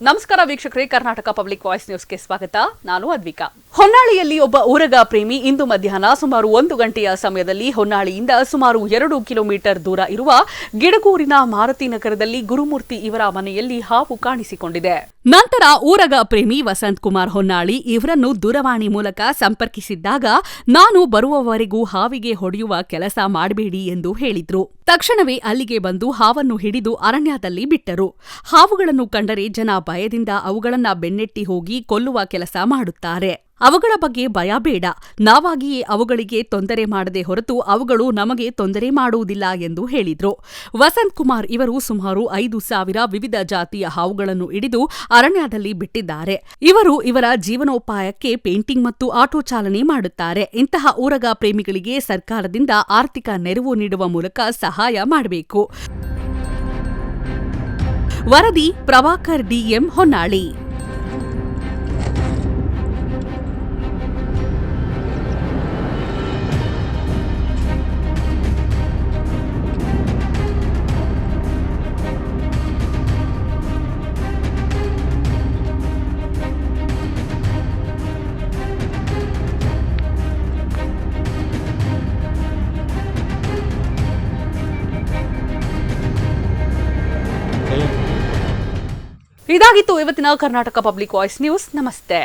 ನಮಸ್ಕಾರ ವೀಕ್ಷಕರೇ, Karnataka public voice ನ್ಯೂಸ್ಗೆ ಸ್ವಾಗತ. ನಾನು ಅದ್ವಿಕಾ. ಹೊನ್ನಾಳಿಯಲ್ಲಿ ಒಬ್ಬ ಊರಗ ಪ್ರೇಮಿ ಇಂದು ಮಧ್ಯಾಹ್ನ ಸುಮಾರು 1 ಗಂಟೆಯ ಸಮಯದಲ್ಲಿ ಹೊನ್ನಾಳಿಯಿಂದ ಸುಮಾರು 2 ಕಿಲೋಮೀಟರ್ ದೂರ ಇರುವ ಗಿಡಗೂರಿನ ಮಾರುತಿ ನಗರದಲ್ಲಿ ಗುರುಮೂರ್ತಿ ಇವರ ಮನೆಯಲ್ಲಿ ಹಾವು ಕಾಣಿಸಿಕೊಂಡಿದೆ. ನಂತರ ಊರಗ ಪ್ರೇಮಿ ವಸಂತ್ ಕುಮಾರ್ ಹೊನ್ನಾಳಿ ಇವರನ್ನು ದೂರವಾಣಿ ಮೂಲಕ ಸಂಪರ್ಕಿಸಿದ್ದಾಗ ನಾನು ಬರುವವರೆಗೂ ಹಾವಿಗೆ ಹೊಡೆಯುವ ಕೆಲಸ ಮಾಡಬೇಡಿ ಎಂದು ಹೇಳಿದ್ರು. ತಕ್ಷಣವೇ ಅಲ್ಲಿಗೆ ಬಂದು ಹಾವನ್ನು ಹಿಡಿದು ಅರಣ್ಯದಲ್ಲಿ ಬಿಟ್ಟರು. ಹಾವುಗಳನ್ನು ಕಂಡರೆ ಜನ ಭಯದಿಂದ ಅವುಗಳನ್ನ ಬೆನ್ನಟ್ಟಿ ಹೋಗಿ ಕೊಲ್ಲುವ ಕೆಲಸ ಮಾಡುತ್ತಾರೆ. ಅವುಗಳ ಬಗ್ಗೆ ಭಯ ಬೇಡ, ನಾವಾಗಿಯೇ ಅವುಗಳಿಗೆ ತೊಂದರೆ ಮಾಡದೆ ಹೊರತು ಅವುಗಳು ನಮಗೆ ತೊಂದರೆ ಮಾಡುವುದಿಲ್ಲ ಎಂದು ಹೇಳಿದ್ರು. ವಸಂತ್ ಕುಮಾರ್ ಇವರು ಸುಮಾರು 5,000 ವಿವಿಧ ಜಾತಿಯ ಹಾವುಗಳನ್ನು ಹಿಡಿದು ಅರಣ್ಯದಲ್ಲಿ ಬಿಟ್ಟಿದ್ದಾರೆ. ಇವರು ಇವರ ಜೀವನೋಪಾಯಕ್ಕೆ ಪೇಂಟಿಂಗ್ ಮತ್ತು ಆಟೋ ಚಾಲನೆ ಮಾಡುತ್ತಾರೆ. ಇಂತಹ ಊರಗ ಪ್ರೇಮಿಗಳಿಗೆ ಸರ್ಕಾರದಿಂದ ಆರ್ಥಿಕ ನೆರವು ನೀಡುವ ಮೂಲಕ ಸಹಾಯ ಮಾಡಬೇಕು. ವರದಿ ಪ್ರಭಾಕರ್ ಡಿಎಂ, ಹೊನ್ನಾಳಿ. ಇದಾಗಿತ್ತು ಇವತ್ತಿನ ಕರ್ನಾಟಕ ಪಬ್ಲಿಕ್ ವಾಯ್ಸ್ ನ್ಯೂಸ್. ನಮಸ್ತೆ.